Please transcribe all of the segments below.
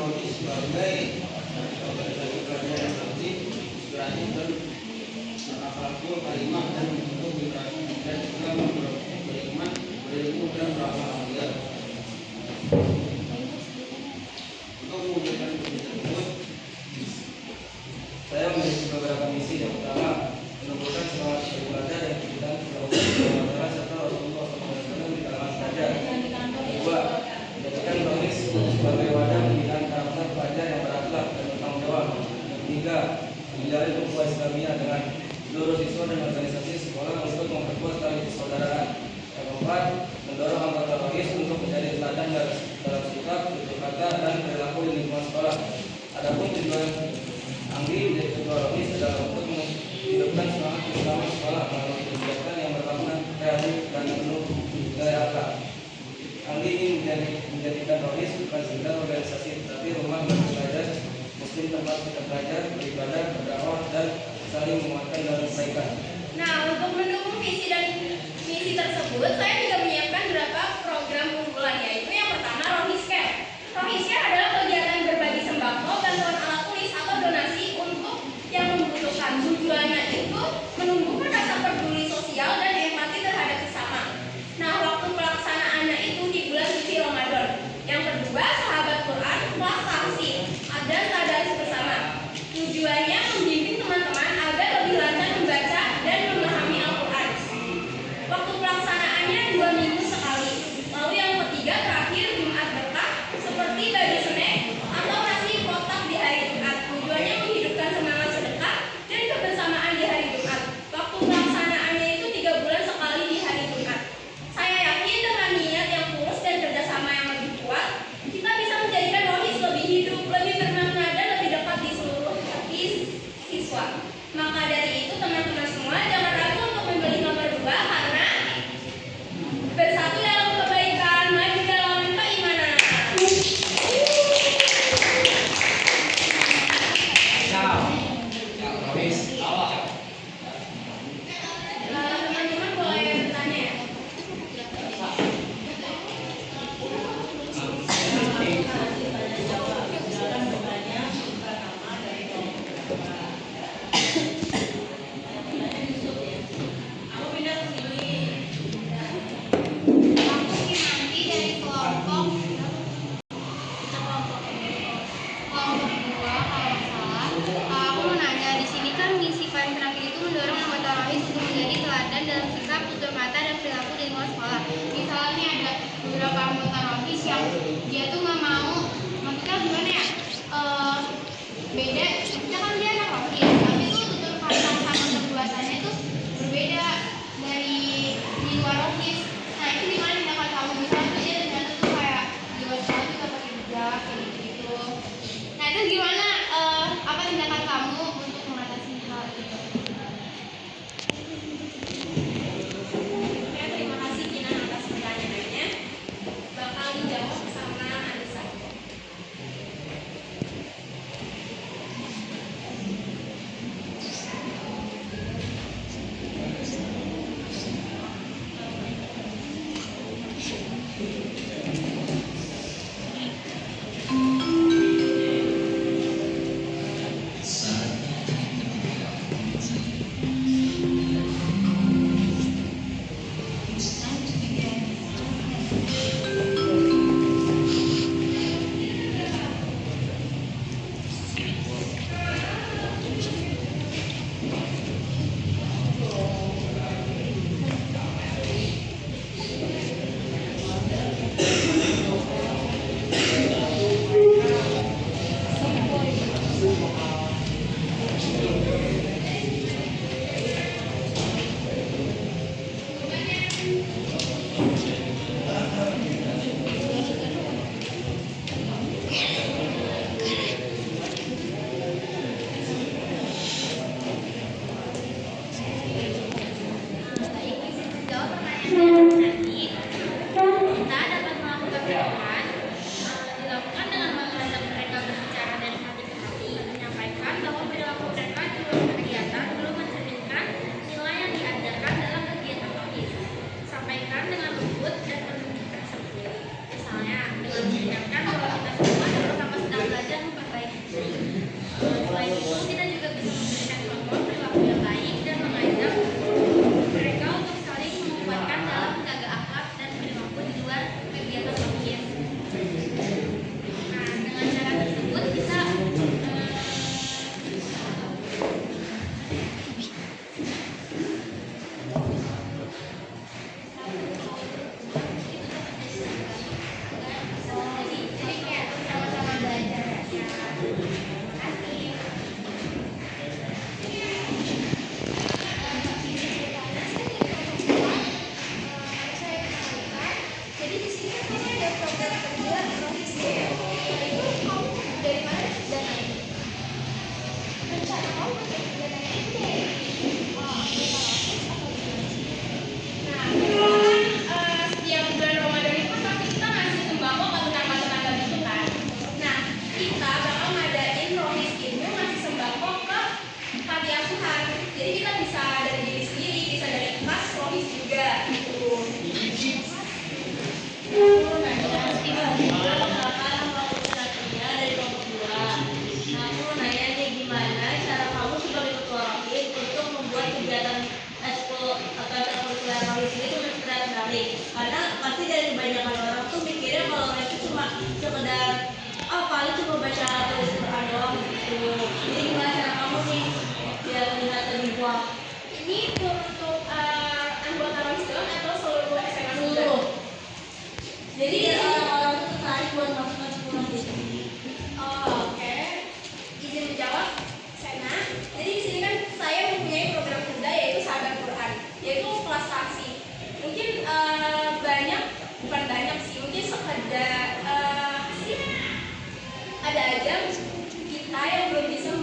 rohis sebagai organisasi pelajar yang aktif, inspiratif dan berakhlakul karimah dan untuk literasi dan juga beriman, berilmu dan beramal mulia. Untuk mewujudkan misi tersebut, saya memiliki beberapa misi. Yang pertama, menumbuhkan semangat beribadah yang kita kepada serta Rasulullah SAW di kalangan pelajar. Kedua, menjadikan rohis sebagai wadah pembinaan karakter pelajar yang berakhlak dan bertanggung jawab. Yang ketiga, menjalin ukhuwah Islamiyah dengan seluruh siswa dan organisasi sekolah untuk memperkuat tali persaudaraan. Yang keempat, mendorong anggota rohis untuk menjadi teladan dalam sikap, tutur kata, dan perilaku di lingkungan sekolah. Adapun tujuan Anggi menjadi ketua rohis adalah untuk menghidupkan semangat bersama sekolah melalui kegiatan yang bermakna, kreatif, dan penuh nilai akhlak. Anggi ingin menjadikan rohis bukan sekedar organisasi, tetapi rumah bagi pelajar muslim, tempat kita belajar, beribadah, berdakwah, dan saling menguatkan dalam kebaikan. Nah, untuk mendukung visi dan misi tersebut, saya juga menyiapkan beberapa program unggulan, yaitu yang pertama Rohis Care. Rohis Care adalah kegiatan berbagi sembako, bantuan alat tulis atau donasi untuk yang membutuhkan. Tujuannya itu menumbuhkan rasa peduli sosial dan empati terhadap sesama. Nah, waktu pelaksanaannya itu di bulan suci Ramadan. Yang kedua, Sahabat Quran, kelas tafsir dan tadarus bersama. Tujuannya membimbing teman-teman agar lebih lancar membaca dan memahami Al-Quran. Waktu pelaksanaannya 2 minggu sekali. Lalu yang ketiga, terakhir, Jumat berkah seperti bagi snack atau nasi kotak di hari Jumat. Tujuannya menghidupkan semangat sedekah dan kebersamaan di hari Jumat. Waktu pelaksanaannya itu 3 bulan sekali di hari Jumat. Saya yakin dengan niat yang tulus dan kerjasama yang lebih kuat, kita bisa menjadikan rohis lebih hidup, lebih bermakna, dan lebih dekat di seluruh hati siswa. Maka dari itu teman-teman semua jangan ragu untuk membeli nomor 2 karena bersatu dalam kebaikan, maju dalam keimanan. Teman-teman boleh bertanya ya? Aku mau nanya, di sini kan misi paling terakhir itu mendorong anggota rohis untuk menjadi teladan dalam sikap, tutur kata, dan perilaku di lingkungan sekolah. Misalnya ada beberapa anggota rohis yang dia tuh nggak mau, maksudnya gimana ya? Beda, kita kan dia anak rohis, tapi tuh tutur kata sama perbuatannya tuh berbeda dari di luar rohis. Nah itu gimana tindakan kamu? Misalnya dia ternyata tuh kayak di luar sekolah juga pakai hijab kayak gitu. Nah itu gimana? Apa tindakan kamu untuk mengatasi hal itu? Oke, terima kasih Gina atas pertanyaannya. Bakal dijawab sama Anissa.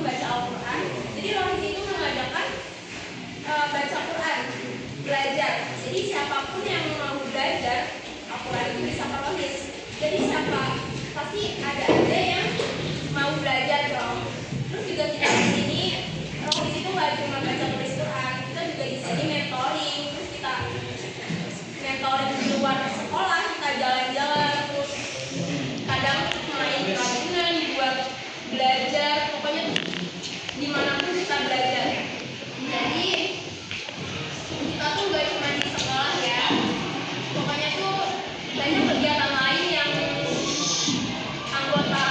membaca Al-Quran. Jadi rohis itu mengadakan baca Quran, belajar. Jadi siapapun yang mau belajar Al-Quran itu bisa ke rohis. Jadi siapa pasti ada yang mau belajar dong. Terus juga kita di sini rohis itu nggak cuma baca tulis Quran, kita juga di sini mentoring. Terus kita mentoring di luar sekolah, kita jalan-jalan, terus kadang main kerajinan buat belajar, pokoknya dimanapun kita belajar. Jadi kita tuh gak cuma di sekolah ya, pokoknya tuh banyak kegiatan lain yang anggota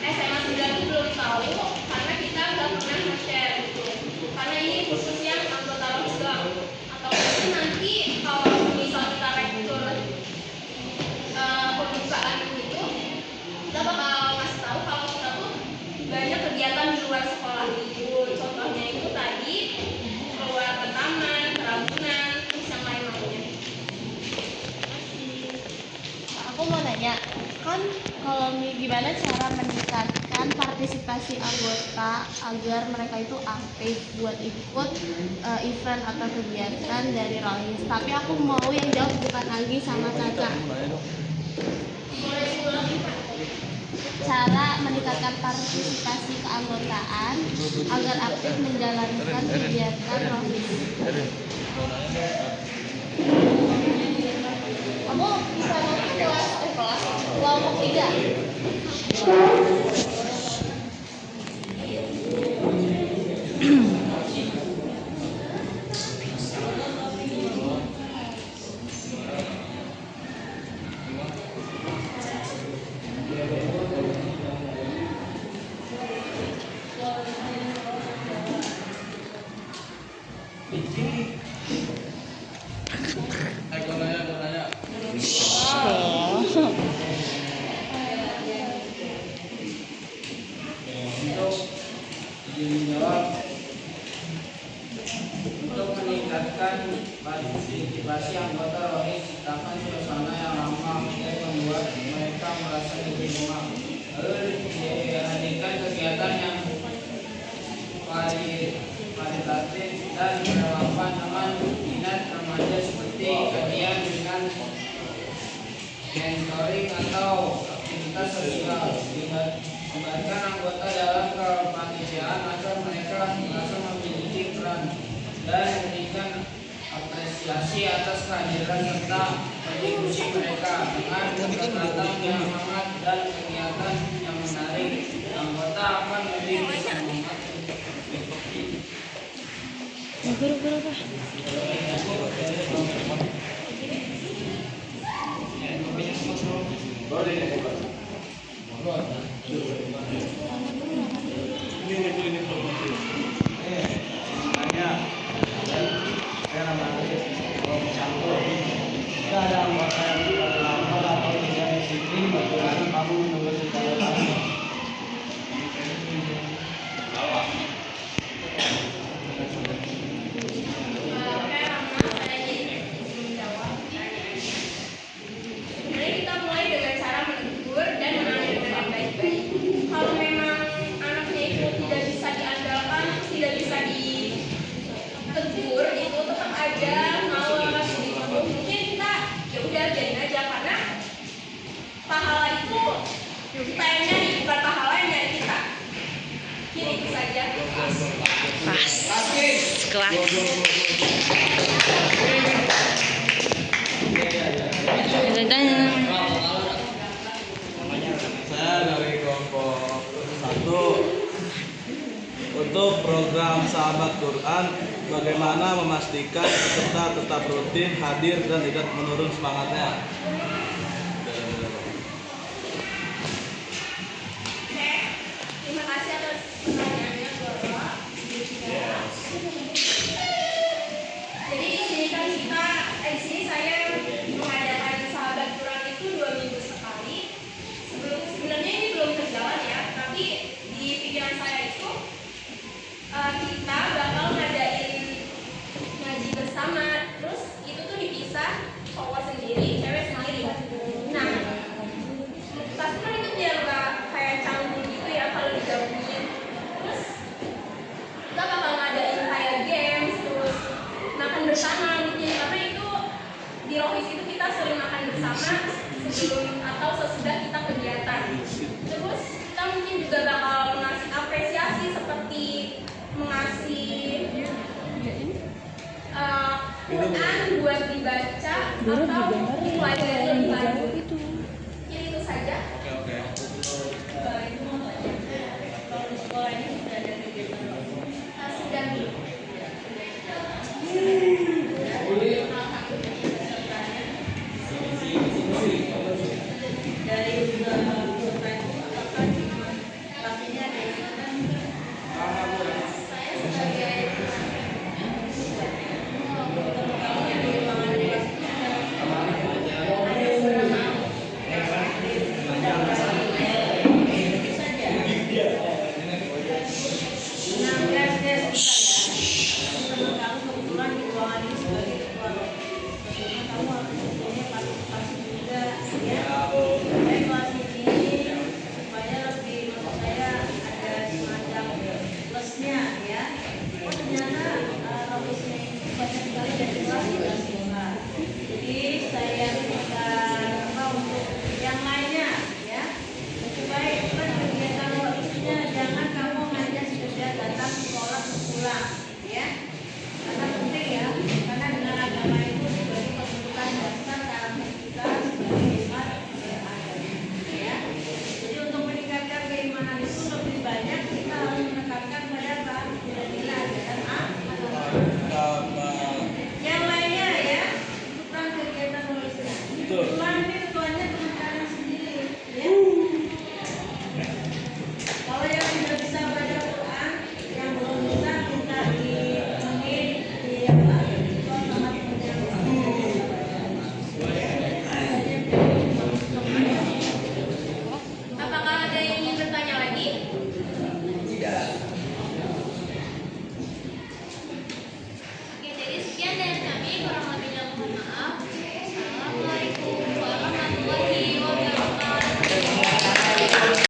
SMA 9 tuh belum tahu karena kita gak pernah nge-share gitu. Karena ini khusus yang anggota rohis doang. Atau mungkin nanti kalau misal kita rektur pembukaan itu, kita bakal ngasih tahu kalau kita tuh banyak kegiatan di luar sekolah gitu. Contohnya itu tadi keluar ke taman, kerabunan, terus yang lain-lainnya. Aku mau nanya, kan kalau gimana cara meningkatkan partisipasi anggota agar mereka itu aktif buat ikut event atau kegiatan dari rohis. Tapi aku mau yang jawab bukan Anggi sama Caca. Boleh diulang Pak? Cara meningkatkan partisipasi keanggotaan agar aktif menjalankan kegiatan rohis. Kamu bisa nonton kelas kelompok 3. Aku nanya. Untuk izin jawab, untuk meningkatkan partisipasi anggota rohis, ciptakan suasana yang ramah dan membuat mereka merasa diterima. Lalu dihadirkan kegiatan yang kualitatif dan relevan dengan minat remaja seperti kajian dengan mentoring atau aktivitas sosial. Melibatkan anggota dalam kepanitiaan agar mereka merasa memiliki peran dan memberikan apresiasi atas kehadiran serta kontribusi mereka. Dengan pendekatan yang hangat dan kegiatan yang menarik, anggota akan lebih bersemangat untuk berkontribusi. Ada anggota yang tidak lapor atau tidak disiplin, bagaimana kamu menegur secara langsung? Sebenarnya kita mulai dengan cara menegur dan menangani dengan baik-baik. Kalau memang anaknya itu tidak bisa diandalkan, tidak bisa ditegur, itu tetap aja malas gitu. Mungkin kita ya udah biarin aja karena pahala itu kita yang nyari, bukan pahala yang nyari kita. Jadi itu saja. Saya dari kelompok 1. Untuk program Sahabat Quran, bagaimana memastikan peserta tetap rutin hadir dan tidak menurun semangatnya? Oke, terima kasih atas pertanyaannya, Bapak. Jadi di sini kan di sini saya mengadakan Sahabat Quran itu 2 minggu sekali. Sebenarnya ini belum berjalan ya, tapi di pikiran saya itu kita bakal ngadain ngaji bersama. Terus itu tuh dipisah, cowok sendiri, cewek sendiri. atau mempelajari